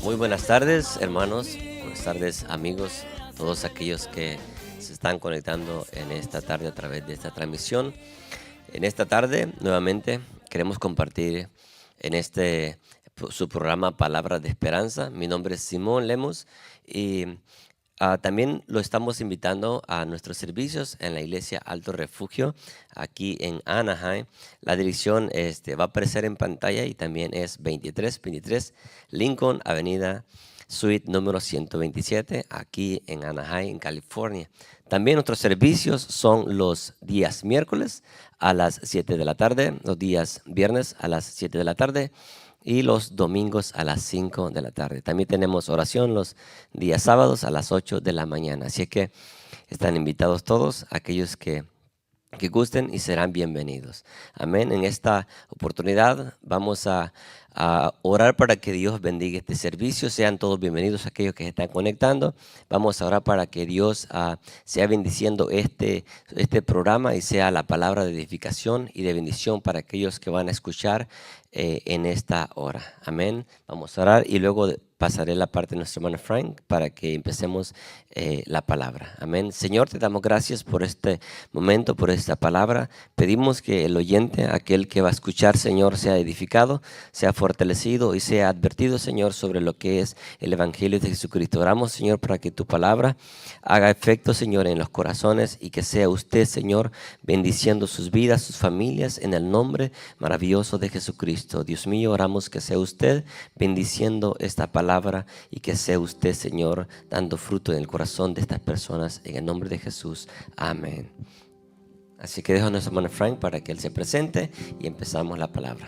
Muy buenas tardes, hermanos. Buenas tardes, amigos. Todos aquellos que se están conectando en esta tarde a través de esta transmisión. En esta tarde, nuevamente, queremos compartir en su programa Palabras de Esperanza. Mi nombre es Simón Lemus y también lo estamos invitando a nuestros servicios en la iglesia Alto Refugio aquí en Anaheim. La dirección va a aparecer en pantalla y también es 2323 Lincoln Avenida Suite número 127 aquí en Anaheim, en California. También nuestros servicios son los días miércoles a las 7 de la tarde, los días viernes a las 7 de la tarde y los domingos a las 5 de la tarde. También tenemos oración los días sábados a las 8 de la mañana. Así que están invitados todos aquellos que gusten y serán bienvenidos. Amén. En esta oportunidad vamos a orar para que Dios bendiga este servicio. Sean todos bienvenidos aquellos que se están conectando. Vamos a orar para que Dios sea bendiciendo este programa y sea la palabra de edificación y de bendición para aquellos que van a escuchar en esta hora. Amén. Vamos a orar y luego pasaré la parte de nuestro hermano Frank para que empecemos la palabra. Amén. Señor, te damos gracias por este momento, por esta palabra. Pedimos que el oyente, aquel que va a escuchar, Señor, sea edificado, sea fortalecido y sea advertido, Señor, sobre lo que es el Evangelio de Jesucristo. Oramos, Señor, para que tu palabra haga efecto, Señor, en los corazones y que sea usted, Señor, bendiciendo sus vidas, sus familias, en el nombre maravilloso de Jesucristo. Dios mío, oramos que sea usted bendiciendo esta palabra y que sea usted, Señor, dando fruto en el corazón de estas personas, en el nombre de Jesús. Amén. Así que dejo a nuestro hermano Frank para que él se presente y empezamos la palabra.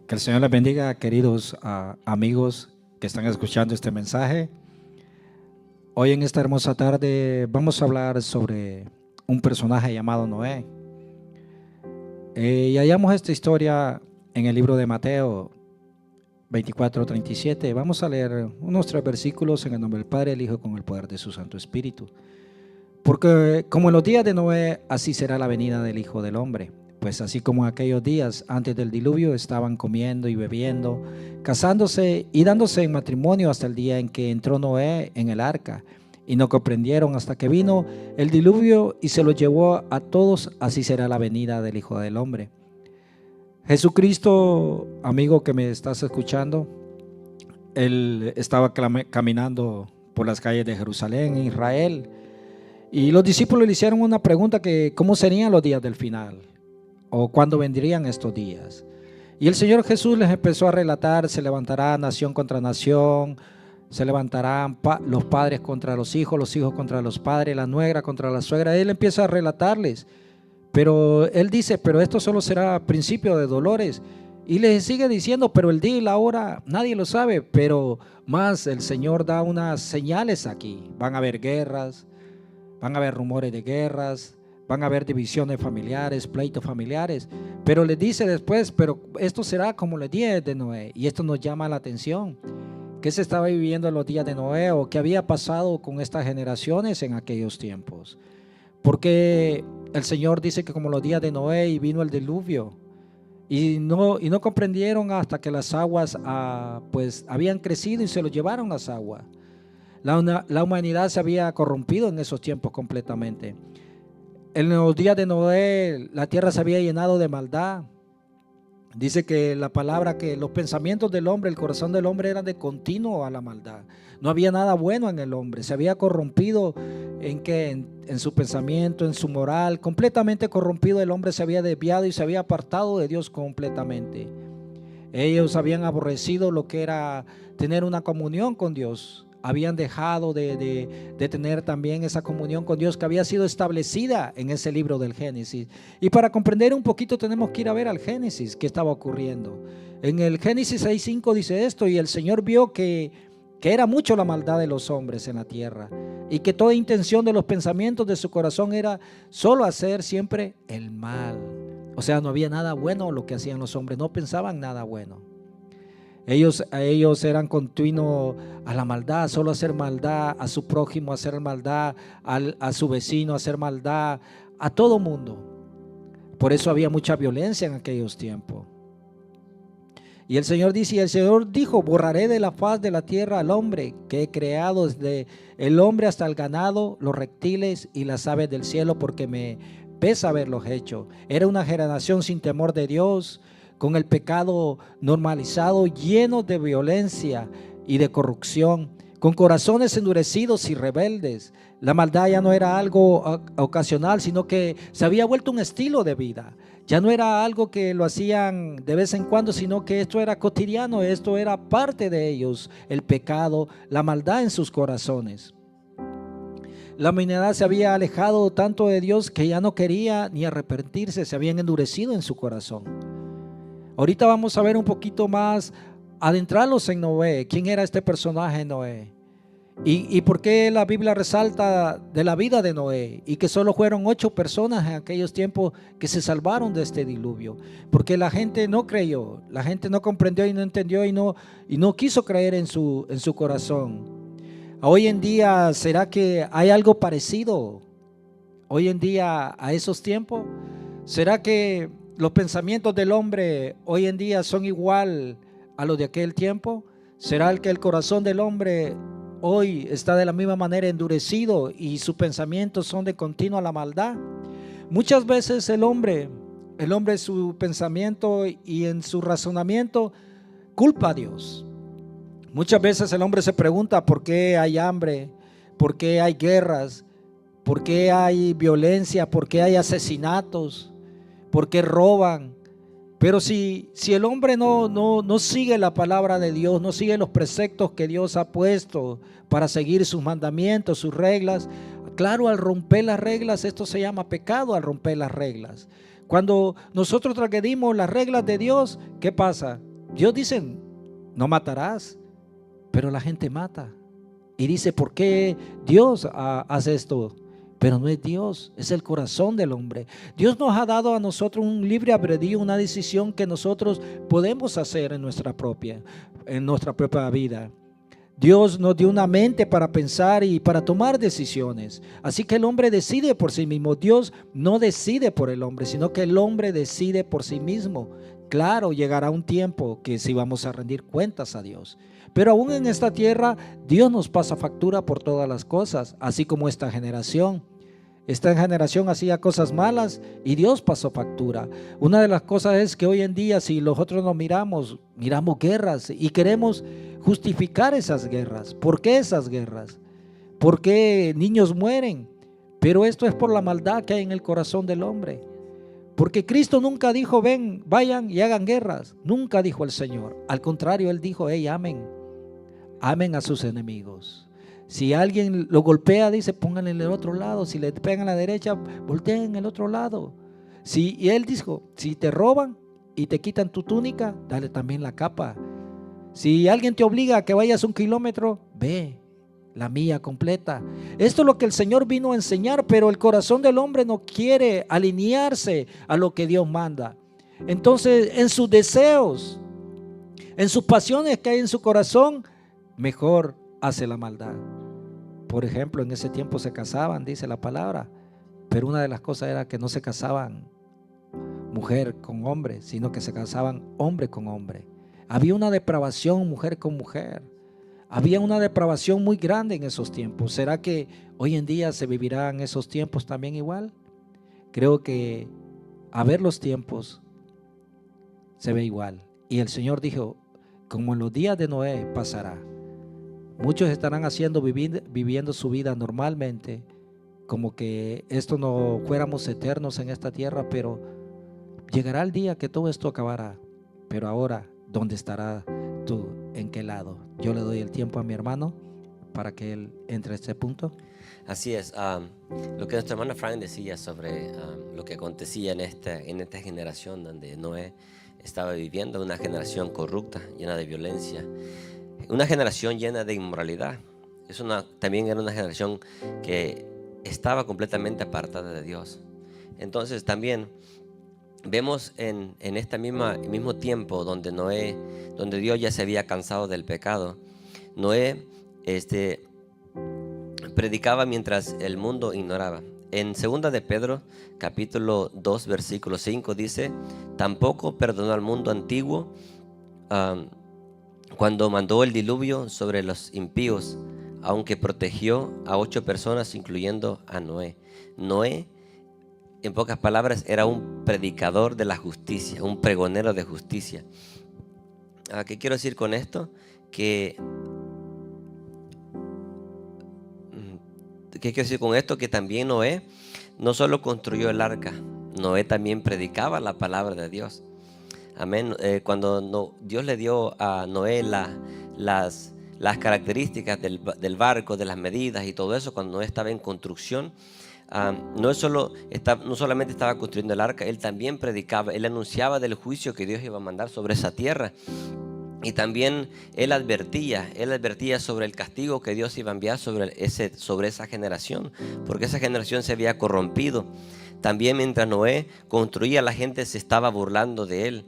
Que el Señor les bendiga, queridos amigos que están escuchando este mensaje. Hoy en esta hermosa tarde vamos a hablar sobre un personaje llamado Noé. Y hallamos esta historia en el libro de Mateo 24:37. Vamos a leer unos 3 versículos en el nombre del Padre, el Hijo, con el poder de su Santo Espíritu. Porque como en los días de Noé, así será la venida del Hijo del Hombre. Pues así como en aquellos días antes del diluvio estaban comiendo y bebiendo, casándose y dándose en matrimonio hasta el día en que entró Noé en el arca, y no comprendieron hasta que vino el diluvio y se los llevó a todos, así será la venida del Hijo del Hombre. Jesucristo, amigo que me estás escuchando, él estaba caminando por las calles de Jerusalén, en Israel, y los discípulos le hicieron una pregunta que ¿cómo serían los días del final? ¿O cuándo vendrían estos días? Y el Señor Jesús les empezó a relatar: se levantará nación contra nación, se levantarán los padres contra los hijos contra los padres, la nuera contra la suegra. Él empieza a relatarles, pero él dice: pero esto solo será principio de dolores. Y les sigue diciendo: pero el día y la hora nadie lo sabe. Pero más el Señor da unas señales aquí. Van a haber guerras, van a haber rumores de guerras, van a haber divisiones familiares, pleitos familiares. Pero les dice después: pero esto será como los días de Noé. Y esto nos llama la atención. ¿Qué se estaba viviendo en los días de Noé o qué había pasado con estas generaciones en aquellos tiempos? Porque el Señor dice que como los días de Noé, y vino el diluvio, y no comprendieron hasta que las aguas pues habían crecido y se lo llevaron las aguas. La humanidad se había corrompido en esos tiempos completamente. En los días de Noé la tierra se había llenado de maldad. Dice que la palabra, que los pensamientos del hombre, el corazón del hombre eran de continuo a la maldad. No había nada bueno en el hombre. Se había corrompido en su pensamiento, en su moral. Completamente corrompido el hombre, se había desviado y se había apartado de Dios completamente. Ellos habían aborrecido lo que era tener una comunión con Dios. Habían dejado de tener también esa comunión con Dios que había sido establecida en ese libro del Génesis. Y para comprender un poquito tenemos que ir a ver al Génesis, qué estaba ocurriendo. En el Génesis 6:5 dice esto: y el Señor vio que era mucho la maldad de los hombres en la tierra, y que toda intención de los pensamientos de su corazón era solo hacer siempre el mal. O sea, no había nada bueno lo que hacían los hombres, no pensaban nada bueno. Ellos eran continuos a la maldad, solo hacer maldad a su prójimo, hacer maldad a su vecino, hacer maldad a todo mundo. Por eso había mucha violencia en aquellos tiempos. Y el Señor dice, y el Señor dijo, borraré de la faz de la tierra al hombre que he creado, desde el hombre hasta el ganado, los reptiles y las aves del cielo, porque me pesa haberlos hecho. Era una generación sin temor de Dios, con el pecado normalizado, lleno de violencia y de corrupción, con corazones endurecidos y rebeldes. La maldad ya no era algo ocasional, sino que se había vuelto un estilo de vida. Ya no era algo que lo hacían de vez en cuando, sino que esto era cotidiano, esto era parte de ellos, el pecado, la maldad en sus corazones. La humanidad se había alejado tanto de Dios que ya no quería ni arrepentirse, se habían endurecido en su corazón. Ahorita vamos a ver un poquito más, adentrarlos en Noé. ¿Quién era este personaje Noé? ¿Y por qué la Biblia resalta de la vida de Noé? Y que solo fueron 8 personas en aquellos tiempos que se salvaron de este diluvio. Porque la gente no creyó, la gente no comprendió y no entendió y no quiso creer en su corazón. Hoy en día, ¿será que hay algo parecido? Hoy en día a esos tiempos, ¿será que los pensamientos del hombre hoy en día son igual a los de aquel tiempo? ¿Será que el corazón del hombre hoy está de la misma manera endurecido y sus pensamientos son de continua la maldad? Muchas veces el hombre en su pensamiento y en su razonamiento culpa a Dios. Muchas veces el hombre se pregunta por qué hay hambre, por qué hay guerras, por qué hay violencia, por qué hay asesinatos, por qué roban. Pero si el hombre no sigue la palabra de Dios, no sigue los preceptos que Dios ha puesto para seguir sus mandamientos, sus reglas, claro, al romper las reglas, esto se llama pecado, al romper las reglas. Cuando nosotros transgredimos las reglas de Dios, ¿qué pasa? Dios dice, no matarás, pero la gente mata. Y dice, ¿por qué Dios hace esto? Pero no es Dios, es el corazón del hombre. Dios nos ha dado a nosotros un libre albedrío, una decisión que nosotros podemos hacer en nuestra propia vida. Dios nos dio una mente para pensar y para tomar decisiones. Así que el hombre decide por sí mismo. Dios no decide por el hombre, sino que el hombre decide por sí mismo. Claro, llegará un tiempo que sí vamos a rendir cuentas a Dios. Pero aún en esta tierra, Dios nos pasa factura por todas las cosas, así como esta generación. Esta generación hacía cosas malas y Dios pasó factura. Una de las cosas es que hoy en día, si nosotros nos miramos guerras y queremos justificar esas guerras. ¿Por qué esas guerras? ¿Por qué niños mueren? Pero esto es por la maldad que hay en el corazón del hombre. Porque Cristo nunca dijo, ven, vayan y hagan guerras. Nunca dijo el Señor. Al contrario, Él dijo, hey, amen a sus enemigos. Si alguien lo golpea, dice, pónganle en el otro lado. Si le pegan a la derecha, volteen en el otro lado. Y Él dijo, si te roban y te quitan tu túnica, dale también la capa. Si alguien te obliga a que vayas 1 kilómetro, ve la mía completa. Esto es lo que el Señor vino a enseñar, pero el corazón del hombre no quiere alinearse a lo que Dios manda. Entonces, en sus deseos, en sus pasiones que hay en su corazón, mejor hace la maldad. Por ejemplo, en ese tiempo se casaban, dice la palabra, pero una de las cosas era que no se casaban mujer con hombre, sino que se casaban hombre con hombre. Había una depravación mujer con mujer. Había una depravación muy grande en esos tiempos. ¿Será que hoy en día se vivirán esos tiempos también igual? Creo que a ver los tiempos se ve igual. Y el Señor dijo, como en los días de Noé pasará. Muchos estarán viviendo su vida normalmente, como que esto no fuéramos eternos en esta tierra, pero llegará el día que todo esto acabará. Pero ahora, ¿dónde estará tú? ¿En qué lado? Yo le doy el tiempo a mi hermano para que él entre a este punto. Así es, lo que nuestro hermano Frank decía sobre lo que acontecía en esta generación donde Noé estaba viviendo, una generación corrupta, llena de violencia, una generación llena de inmoralidad. También era una generación que estaba completamente apartada de Dios. Entonces también vemos en este mismo tiempo donde Dios ya se había cansado del pecado, Noé predicaba mientras el mundo ignoraba. En 2 de Pedro, capítulo 2, versículo 5 dice, tampoco perdonó al mundo antiguo cuando mandó el diluvio sobre los impíos, aunque protegió a 8 personas, incluyendo a Noé. Noé, en pocas palabras, era un predicador de la justicia, un pregonero de justicia. ¿Qué quiero decir con esto? ¿Qué quiero decir con esto? Que también Noé no solo construyó el arca, Noé también predicaba la palabra de Dios. Amén. Cuando Dios le dio a Noé las características del barco, de las medidas y todo eso, cuando Noé estaba en construcción, no solamente estaba construyendo el arca, él también predicaba, él anunciaba del juicio que Dios iba a mandar sobre esa tierra. Y también él advertía sobre el castigo que Dios iba a enviar sobre esa generación, porque esa generación se había corrompido. También mientras Noé construía, la gente se estaba burlando de él.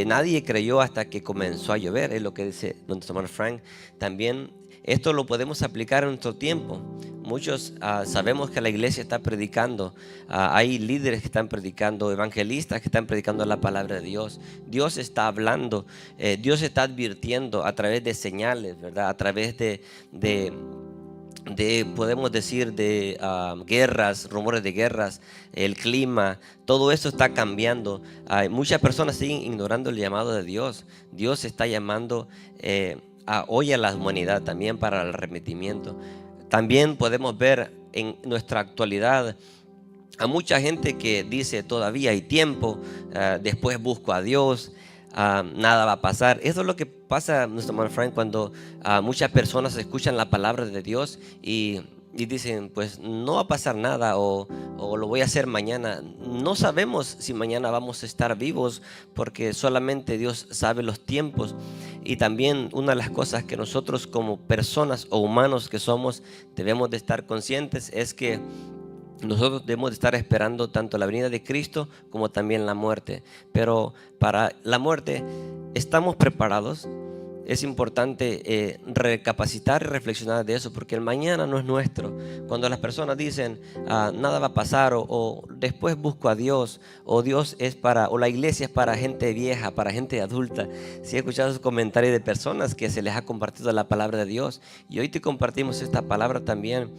Nadie creyó hasta que comenzó a llover, es lo que dice nuestro hermano Frank. También esto lo podemos aplicar en nuestro tiempo. Muchos sabemos que la iglesia está predicando, hay líderes que están predicando, evangelistas que están predicando la palabra de Dios. Dios está hablando, Dios está advirtiendo a través de señales, ¿verdad? A través de podemos decir, de guerras, rumores de guerras, el clima, todo eso está cambiando. Muchas personas siguen ignorando el llamado de Dios. Dios está llamando hoy a la humanidad también para el arrepentimiento. También podemos ver en nuestra actualidad a mucha gente que dice todavía hay tiempo, después busco a Dios. Nada va a pasar. Eso es lo que pasa, nuestro hermano Frank, cuando muchas personas escuchan la palabra de Dios y dicen, pues no va a pasar nada, o lo voy a hacer mañana. No sabemos si mañana vamos a estar vivos, porque solamente Dios sabe los tiempos. Y también una de las cosas que nosotros como personas o humanos que somos debemos de estar conscientes es que nosotros debemos de estar esperando tanto la venida de Cristo como también la muerte. Pero para la muerte, ¿estamos preparados? Es importante recapacitar y reflexionar de eso, porque el mañana no es nuestro. Cuando las personas dicen nada va a pasar, o después busco a Dios, o Dios es o la iglesia es para gente vieja, para gente adulta. Sí he escuchado esos comentarios de personas que se les ha compartido la palabra de Dios, y hoy te compartimos esta palabra también.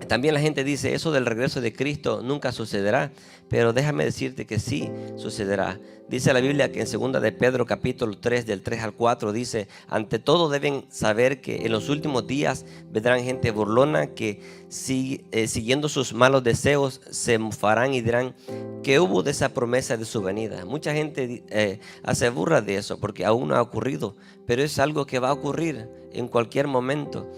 También la gente dice, eso del regreso de Cristo nunca sucederá, pero déjame decirte que sí sucederá. Dice la Biblia que en 2 de Pedro capítulo 3 del 3 al 4 dice, ante todo deben saber que en los últimos días vendrán gente burlona que siguiendo sus malos deseos se mofarán y dirán, ¿qué hubo de esa promesa de su venida? Mucha gente hace burla de eso porque aún no ha ocurrido, pero es algo que va a ocurrir en cualquier momento.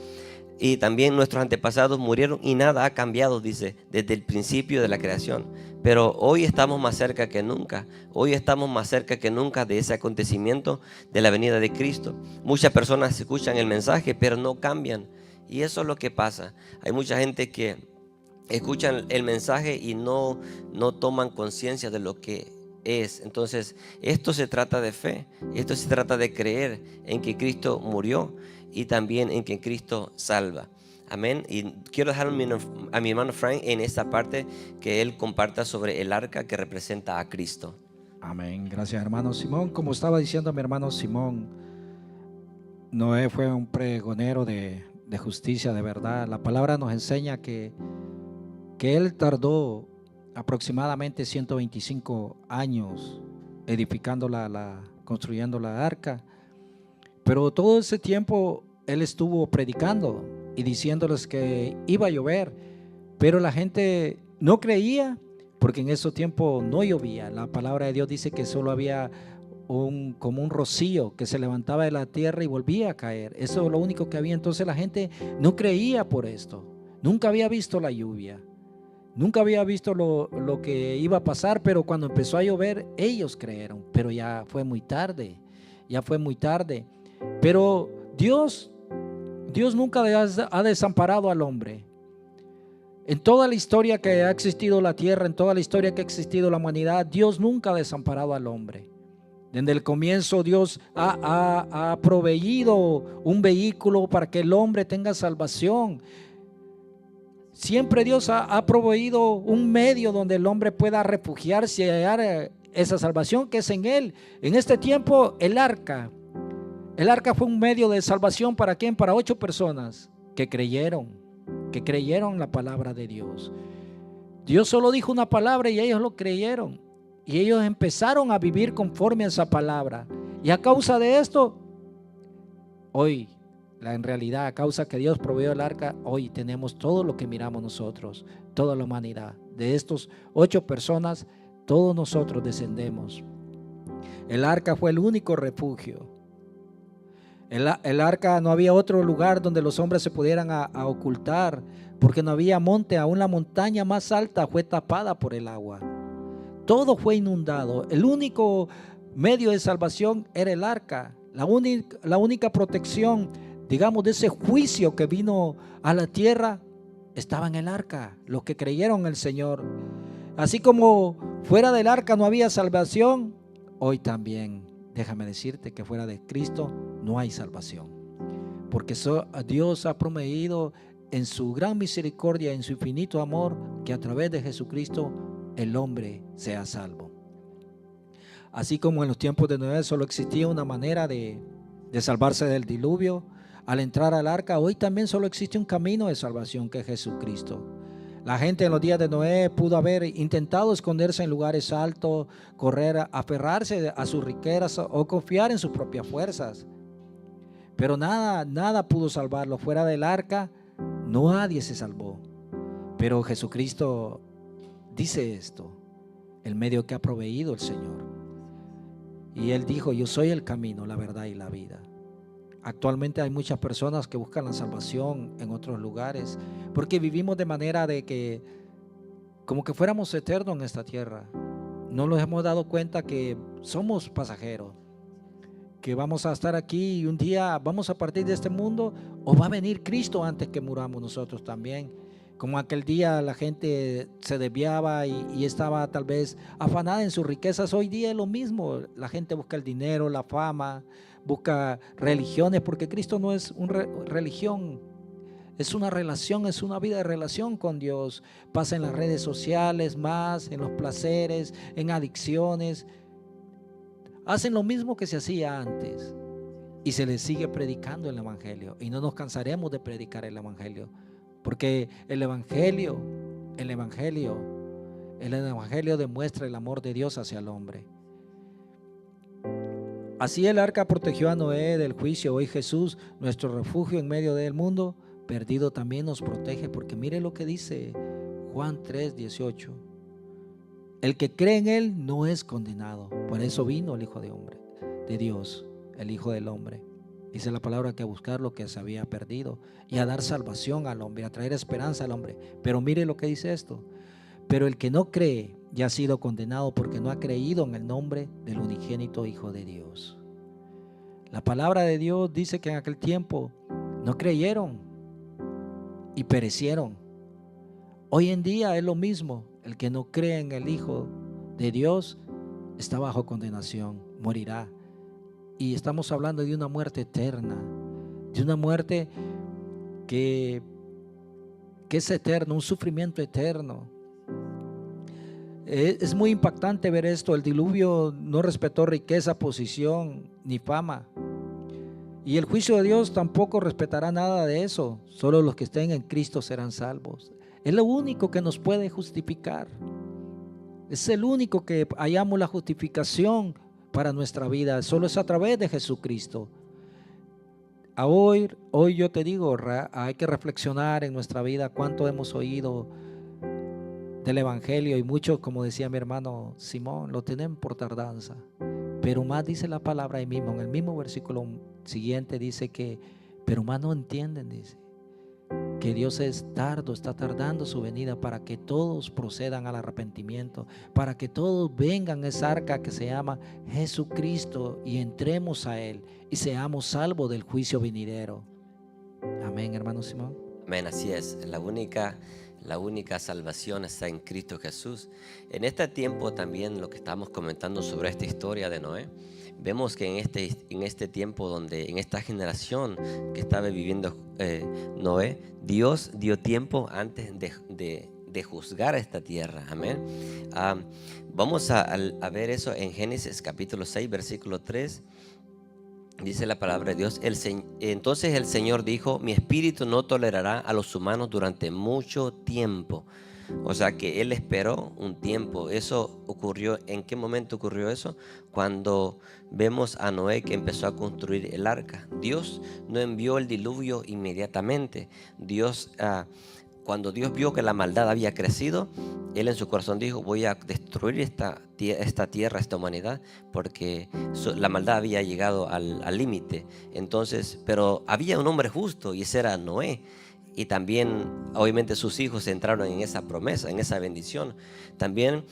Y también nuestros antepasados murieron y nada ha cambiado, dice, desde el principio de la creación. Pero hoy estamos más cerca que nunca. Hoy estamos más cerca que nunca de ese acontecimiento de la venida de Cristo. Muchas personas escuchan el mensaje, pero no cambian. Y eso es lo que pasa. Hay mucha gente que escuchan el mensaje y no toman conciencia de lo que es. Entonces, esto se trata de fe. Esto se trata de creer en que Cristo murió y también en que Cristo salva. Amén. Y quiero dejar a mi hermano Frank en esta parte que él comparta sobre el arca que representa a Cristo. Amén. Gracias, hermano Simón. Como estaba diciendo mi hermano Simón, Noé fue un pregonero de justicia, de verdad. La palabra nos enseña que él tardó aproximadamente 125 años edificando construyendo la arca. Pero todo ese tiempo él estuvo predicando y diciéndoles que iba a llover, pero la gente no creía, porque en ese tiempo no llovía. La palabra de Dios dice que solo había como un rocío que se levantaba de la tierra y volvía a caer. Eso es lo único que había. Entonces la gente no creía por esto. Nunca había visto la lluvia, nunca había visto lo que iba a pasar, pero cuando empezó a llover ellos creyeron, pero ya fue muy tarde. Pero Dios nunca ha desamparado al hombre. En toda la historia que ha existido la tierra, en toda la historia que ha existido la humanidad, Dios nunca ha desamparado al hombre. Desde el comienzo Dios ha proveído un vehículo para que el hombre tenga salvación. Siempre Dios ha proveído un medio donde el hombre pueda refugiarse esa salvación que es en Él. En este tiempo el arca fue un medio de salvación. ¿Para quién? Para 8 personas que creyeron la palabra de Dios. Dios solo dijo una palabra y ellos lo creyeron. Y ellos empezaron a vivir conforme a esa palabra. Y a causa de esto, hoy, en realidad, a causa que Dios proveyó el arca, hoy tenemos todo lo que miramos nosotros, toda la humanidad. De estos 8 personas, todos nosotros descendemos. El arca fue el único refugio. El arca, no había otro lugar donde los hombres se pudieran a ocultar, porque no había monte. Aún la montaña más alta fue tapada por el agua. Todo fue inundado. El único medio de salvación era el arca. La única protección, digamos, de ese juicio que vino a la tierra estaba en el arca, los que creyeron en el Señor. Así como fuera del arca no había salvación, hoy también, déjame decirte que fuera de Cristo no hay salvación. Porque Dios ha prometido en su gran misericordia, en su infinito amor, que a través de Jesucristo el hombre sea salvo. Así como en los tiempos de Noé solo existía una manera de salvarse del diluvio, al entrar al arca, hoy también solo existe un camino de salvación, que es Jesucristo. La gente en los días de Noé pudo haber intentado esconderse en lugares altos, correr, aferrarse a sus riquezas o confiar en sus propias fuerzas. Pero nada pudo salvarlo. Fuera del arca, nadie se salvó. Pero Jesucristo dice esto, el medio que ha proveído el Señor. Y Él dijo: yo soy el camino, la verdad y la vida. Actualmente hay muchas personas que buscan la salvación en otros lugares, porque vivimos de manera de que como que fuéramos eternos en esta tierra. No nos hemos dado cuenta que somos pasajeros, que vamos a estar aquí y un día vamos a partir de este mundo, o va a venir Cristo antes que muramos nosotros también. Como aquel día la gente se desviaba y estaba tal vez afanada en sus riquezas, hoy día es lo mismo. La gente busca el dinero, la fama, busca religiones, porque Cristo no es una religión, es una relación, es una vida de relación con Dios. Pasa en las redes sociales más, en los placeres, en adicciones. Hacen lo mismo que se hacía antes y se les sigue predicando el evangelio, y no nos cansaremos de predicar el evangelio, porque el evangelio demuestra el amor de Dios hacia el hombre. Así el arca protegió a Noé del juicio. Hoy Jesús, nuestro refugio en medio del mundo perdido, también nos protege, porque mire lo que dice Juan 3:18. El que cree en Él no es condenado. Por eso vino el Hijo de Dios, el Hijo del Hombre. Dice la palabra que a buscar lo que se había perdido y a dar salvación al hombre, a traer esperanza al hombre. Pero mire lo que dice esto: pero el que no cree ya ha sido condenado, porque no ha creído en el nombre del unigénito Hijo de Dios. La palabra de Dios dice que en aquel tiempo no creyeron y perecieron. Hoy en día es lo mismo. El que no cree en el Hijo de Dios está bajo condenación, morirá. Y estamos hablando de una muerte eterna, de una muerte que es eterna, un sufrimiento eterno. Es muy impactante ver esto. El diluvio no respetó riqueza, posición ni fama. Y el juicio de Dios tampoco respetará nada de eso. Solo los que estén en Cristo serán salvos. Es lo único que nos puede justificar. Es el único que hallamos la justificación para nuestra vida. Solo es a través de Jesucristo. Hoy yo te digo, hay que reflexionar en nuestra vida cuánto hemos oído del evangelio, y muchos, como decía mi hermano Simón, lo tienen por tardanza. Pero más dice la palabra ahí mismo, en el mismo versículo siguiente dice que, pero más no entienden, dice, que Dios es tardo, está tardando su venida para que todos procedan al arrepentimiento, para que todos vengan a esa arca que se llama Jesucristo y entremos a Él y seamos salvos del juicio venidero. Amén, hermano Simón. Amén, así es. La única salvación está en Cristo Jesús. En este tiempo también, lo que estamos comentando sobre esta historia de Noé, vemos que en este tiempo, donde en esta generación que estaba viviendo Noé, Dios dio tiempo antes de juzgar esta tierra. Amén. Vamos a ver eso en Génesis capítulo 6, versículo 3. Dice la palabra de Dios: entonces el Señor dijo: mi espíritu no tolerará a los humanos durante mucho tiempo. O sea que Él esperó un tiempo. Eso ocurrió. ¿En qué momento ocurrió eso? Cuando vemos a Noé, que empezó a construir el arca. Dios no envió el diluvio inmediatamente. Cuando Dios vio que la maldad había crecido, Él en su corazón dijo: voy a destruir esta tierra, esta humanidad, porque la maldad había llegado al límite. Entonces, pero había un hombre justo, y ese era Noé. Y también, obviamente, sus hijos entraron en esa promesa, en esa bendición. También,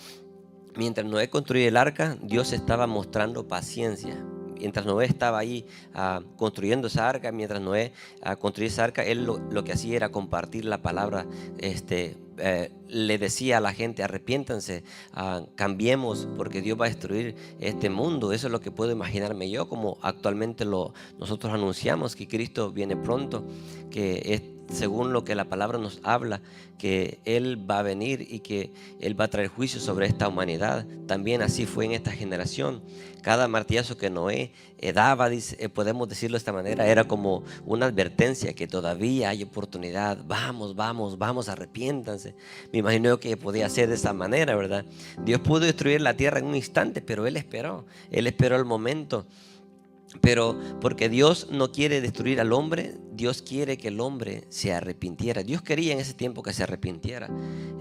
mientras Noé construía el arca, Dios estaba mostrando paciencia. Mientras Noé estaba ahí construyendo esa arca, mientras Noé construía esa arca, él lo que hacía era compartir la palabra. Le decía a la gente: arrepiéntanse, cambiemos, porque Dios va a destruir este mundo. Eso es lo que puedo imaginarme yo, como actualmente nosotros anunciamos que Cristo viene pronto, que es según lo que la palabra nos habla, que Él va a venir y que Él va a traer juicio sobre esta humanidad. También así fue en esta generación. Cada martillazo que Noé daba, podemos decirlo de esta manera, era como una advertencia que todavía hay oportunidad. Vamos, arrepiéntanse. Me imagino que podía ser de esa manera, ¿verdad? Dios pudo destruir la tierra en un instante, pero Él esperó el momento. Pero porque Dios no quiere destruir al hombre, Dios quiere que el hombre se arrepintiera. Dios quería en ese tiempo que se arrepintiera.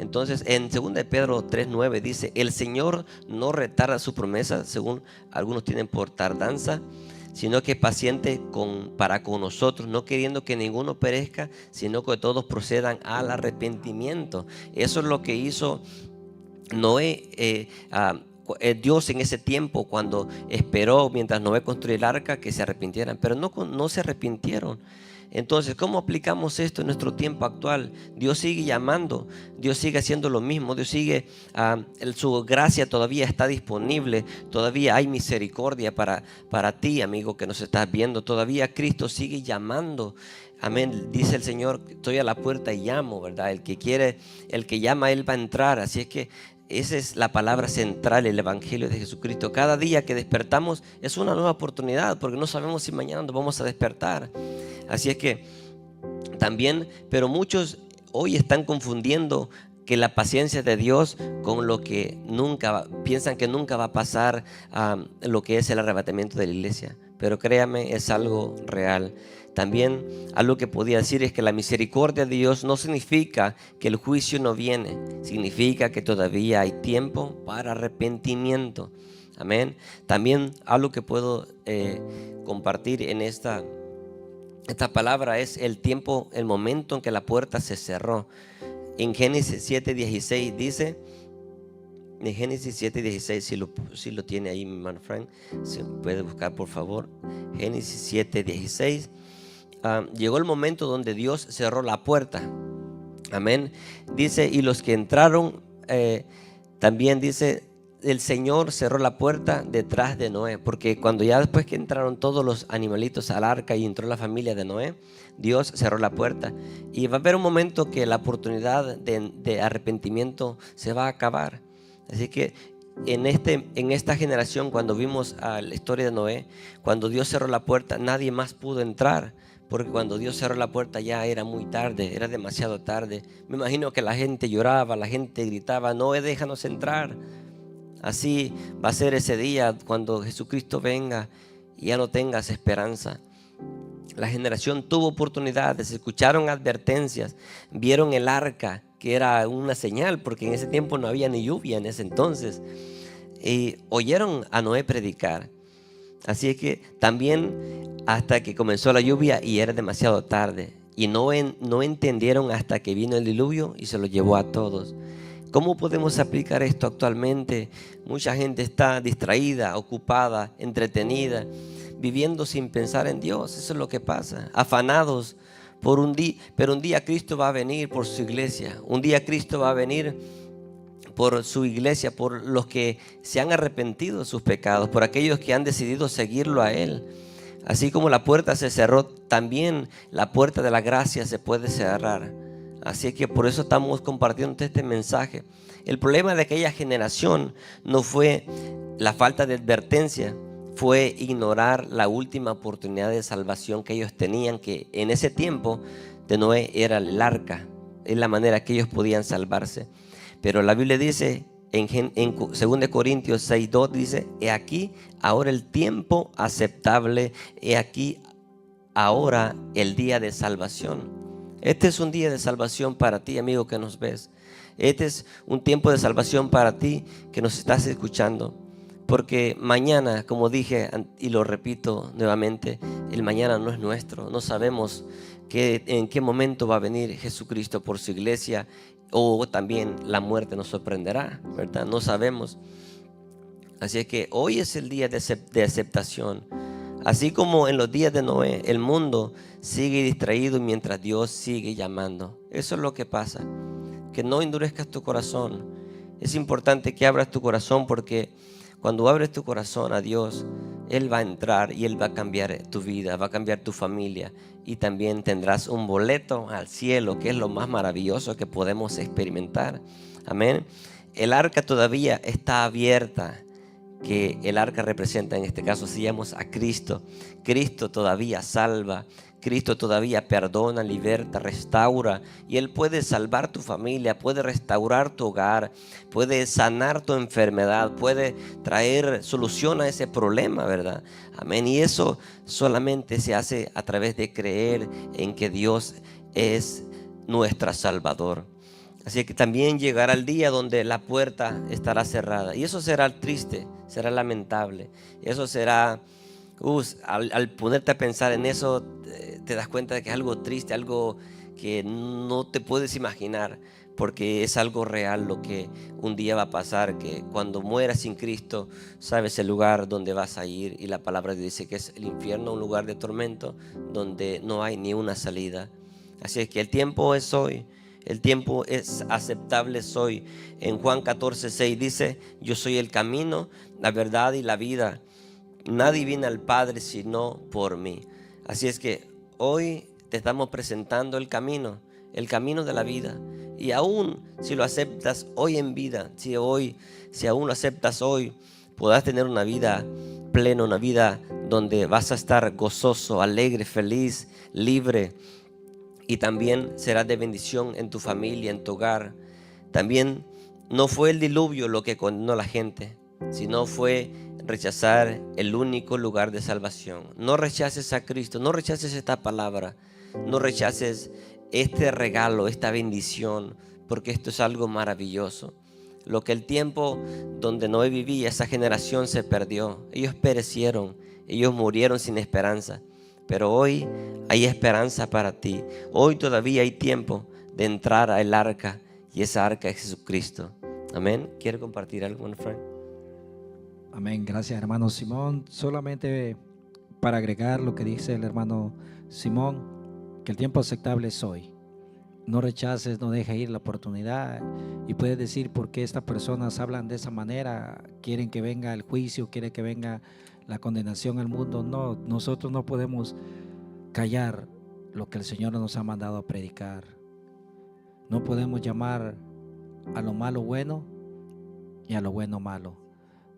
Entonces, en 2 de Pedro 3:9 dice: el Señor no retarda su promesa, según algunos tienen por tardanza, sino que es paciente para con nosotros, no queriendo que ninguno perezca, sino que todos procedan al arrepentimiento. Eso es lo que hizo Noé. Dios en ese tiempo, cuando esperó mientras Noé construía el arca, que se arrepintieran, pero no se arrepintieron. Entonces, ¿cómo aplicamos esto en nuestro tiempo actual? Dios sigue llamando, Dios sigue haciendo lo mismo, Dios sigue, su gracia todavía está disponible, todavía hay misericordia para ti, amigo, que nos estás viendo. Todavía Cristo sigue llamando. Amén. Dice el Señor: estoy a la puerta y llamo, ¿verdad? El que llama, Él va a entrar. Así es que esa es la palabra central del Evangelio de Jesucristo. Cada día que despertamos es una nueva oportunidad, porque no sabemos si mañana nos vamos a despertar. Así es que también, pero muchos hoy están confundiendo que la paciencia de Dios con lo que piensan que nunca va a pasar, lo que es el arrebatamiento de la iglesia. Pero créame, es algo real. También algo que podía decir es que la misericordia de Dios no significa que el juicio no viene, significa que todavía hay tiempo para arrepentimiento. Amén. También algo que puedo compartir en esta palabra es el tiempo, el momento en que la puerta se cerró. En Génesis 7:16 dice, en Génesis 7:16, si lo tiene ahí mi hermano Frank, se puede buscar por favor. Génesis 7:16. Llegó el momento donde Dios cerró la puerta. Amén. Dice: y los que entraron, también dice, el Señor cerró la puerta detrás de Noé, porque cuando ya después que entraron todos los animalitos al arca y entró la familia de Noé, Dios cerró la puerta. Y va a haber un momento que la oportunidad de arrepentimiento se va a acabar. Así que en esta generación, cuando vimos la historia de Noé, cuando Dios cerró la puerta, nadie más pudo entrar, porque cuando Dios cerró la puerta ya era muy tarde, era demasiado tarde. Me imagino que la gente lloraba, la gente gritaba: Noé, déjanos entrar. Así va a ser ese día cuando Jesucristo venga y ya no tengas esperanza. La generación tuvo oportunidades, escucharon advertencias, vieron el arca, que era una señal, porque en ese tiempo no había ni lluvia en ese entonces, y oyeron a Noé predicar. Así es que también hasta que comenzó la lluvia y era demasiado tarde, y no entendieron hasta que vino el diluvio y se lo llevó a todos. ¿Cómo podemos aplicar esto actualmente? Mucha gente está distraída, ocupada, entretenida, viviendo sin pensar en Dios. Eso es lo que pasa, afanados por un día. Pero un día Cristo va a venir por su iglesia. Un día Cristo va a venir por su iglesia, por los que se han arrepentido de sus pecados, por aquellos que han decidido seguirlo a Él. Así como la puerta se cerró, también la puerta de la gracia se puede cerrar. Así que por eso estamos compartiendo este mensaje. El problema de aquella generación no fue la falta de advertencia, fue ignorar la última oportunidad de salvación que ellos tenían, que en ese tiempo de Noé era el arca, es la manera que ellos podían salvarse. Pero la Biblia dice en 2 Corintios 6:2 dice: he aquí ahora el tiempo aceptable, he aquí ahora el día de salvación. Este es un día de salvación para ti, amigo que nos ves. Este es un tiempo de salvación para ti que nos estás escuchando. Porque mañana, como dije y lo repito nuevamente, el mañana no es nuestro. No sabemos en qué momento va a venir Jesucristo por su iglesia, o también la muerte nos sorprenderá, ¿verdad? No sabemos. Así es que hoy es el día de aceptación. Así como en los días de Noé, el mundo sigue distraído mientras Dios sigue llamando. Eso es lo que pasa. Que no endurezcas tu corazón. Es importante que abras tu corazón, porque cuando abres tu corazón a Dios, Él va a entrar y Él va a cambiar tu vida, va a cambiar tu familia, y también tendrás un boleto al cielo, que es lo más maravilloso que podemos experimentar. Amén. El arca todavía está abierta, que el arca representa en este caso, si llamamos a Cristo. Cristo todavía salva, Cristo todavía perdona, liberta, restaura, y Él puede salvar tu familia, puede restaurar tu hogar, puede sanar tu enfermedad, puede traer solución a ese problema, ¿verdad? Amén. Y eso solamente se hace a través de creer en que Dios es nuestro Salvador. Así que también llegará el día donde la puerta estará cerrada, y eso será triste, será lamentable. Eso será, al ponerte a pensar en eso, te das cuenta de que es algo triste, algo que no te puedes imaginar, porque es algo real lo que un día va a pasar, que cuando mueras sin Cristo, sabes el lugar donde vas a ir, y la palabra dice que es el infierno, un lugar de tormento donde no hay ni una salida. Así es que el tiempo es hoy. El tiempo es aceptable hoy. En Juan 14:6 dice: yo soy el camino, la verdad y la vida. Nadie viene al Padre sino por mí. Así es que hoy te estamos presentando el camino de la vida. Y aún si lo aceptas hoy en vida, si aún lo aceptas hoy, podrás tener una vida plena, una vida donde vas a estar gozoso, alegre, feliz, libre. Y también serás de bendición en tu familia, en tu hogar. También no fue el diluvio lo que condenó a la gente, sino fue rechazar el único lugar de salvación. No rechaces a Cristo, no rechaces esta palabra, no rechaces este regalo, esta bendición, porque esto es algo maravilloso. Lo que el tiempo donde Noé vivía, esa generación se perdió. Ellos perecieron, ellos murieron sin esperanza. Pero hoy hay esperanza para ti. Hoy todavía hay tiempo de entrar al arca, y esa arca es Jesucristo. Amén. ¿Quiere compartir algo, Frank? Amén. Gracias, hermano Simón. Solamente para agregar lo que dice el hermano Simón, que el tiempo aceptable es hoy. No rechaces, no dejes ir la oportunidad. Y puedes decir: ¿por qué estas personas hablan de esa manera? ¿Quieren que venga el juicio? ¿Quieren que venga la condenación al mundo? No, nosotros no podemos callar lo que el Señor nos ha mandado a predicar. No podemos llamar a lo malo bueno y a lo bueno malo.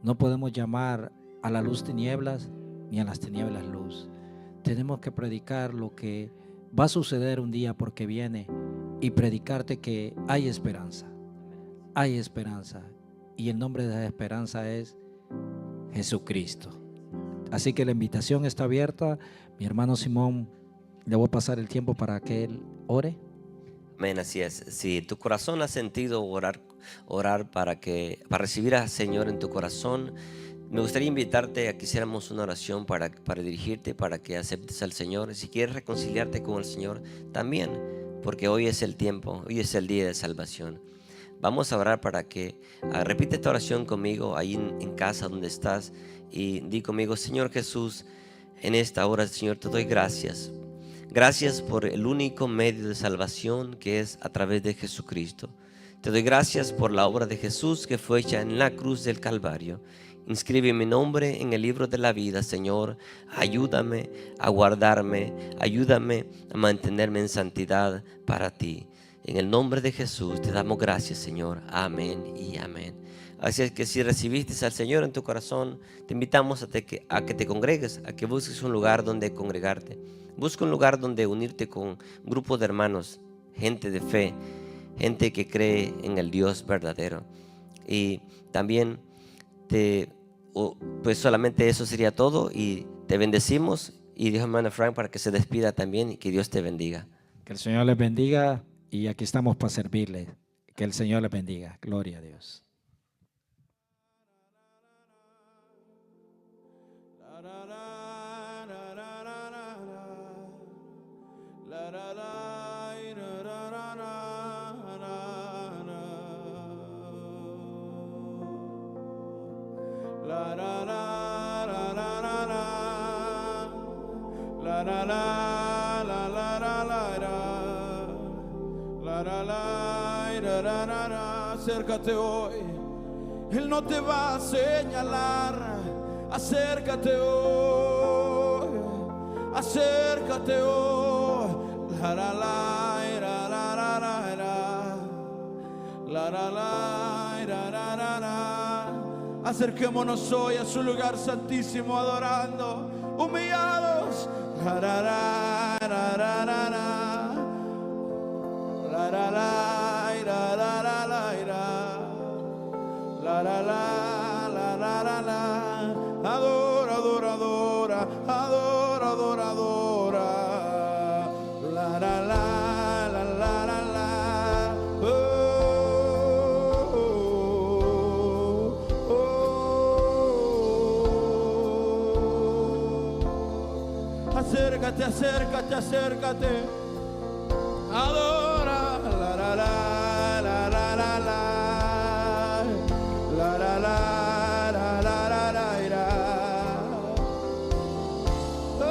No podemos llamar a la luz tinieblas ni a las tinieblas luz. Tenemos que predicar lo que va a suceder un día, porque viene, y predicarte que hay esperanza. Hay esperanza, y el nombre de esa esperanza es Jesucristo. Así que la invitación está abierta. Mi hermano Simón, le voy a pasar el tiempo para que él ore. Amén, así es. Si tu corazón ha sentido orar para recibir al Señor en tu corazón, me gustaría invitarte a que hiciéramos una oración para dirigirte, para que aceptes al Señor. Si quieres reconciliarte con el Señor, también, porque hoy es el tiempo, hoy es el día de salvación. Vamos a orar para que repite esta oración conmigo ahí en casa donde estás, y di conmigo: Señor Jesús, en esta hora, Señor, te doy gracias. Gracias por el único medio de salvación, que es a través de Jesucristo. Te doy gracias por la obra de Jesús que fue hecha en la cruz del Calvario. Inscribe mi nombre en el libro de la vida, Señor. Ayúdame a guardarme, ayúdame a mantenerme en santidad para ti. En el nombre de Jesús te damos gracias, Señor. Amén y amén. Así es que si recibiste al Señor en tu corazón, te invitamos a que te congregues, a que busques un lugar donde congregarte. Busca un lugar donde unirte con un grupo de hermanos, gente de fe, gente que cree en el Dios verdadero. Y también pues solamente eso sería todo, y te bendecimos, y Dios, hermano Frank, para que se despida también, y que Dios te bendiga. Que el Señor les bendiga, y aquí estamos para servirles. Que el Señor les bendiga. Gloria a Dios. Acércate hoy, Él no te va a señalar. Acércate hoy, acércate hoy. La la la la la la la la la la. Acerquémonos hoy a su lugar santísimo, adorando, humillados. La la la la la la la la la. La la la la la la la. Adora, adora, adora, adora, adora, adora. La la la la la la la. Oh, oh, oh. Acércate, acércate, acércate. Adora, la la la la la la la. La la la la la la la la. Oh,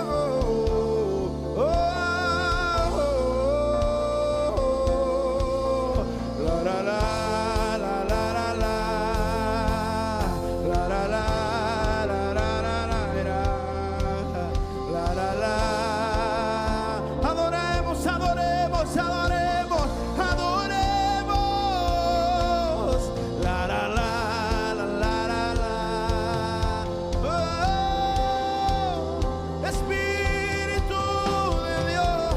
oh, oh, oh. La la la la la la la. La la la la la la la la. La la la. Adoremos, adoremos, adoremos, adoremos. La la la la la la la. Oh, Espíritu de Dios,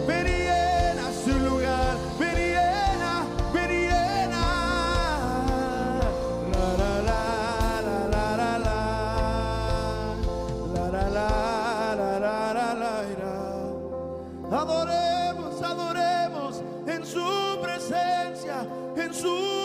ven y llena su lugar, ven y llena, ven y llena. La la la la la la la. La la la la la la la. Adoremos, adoremos en su presencia, en su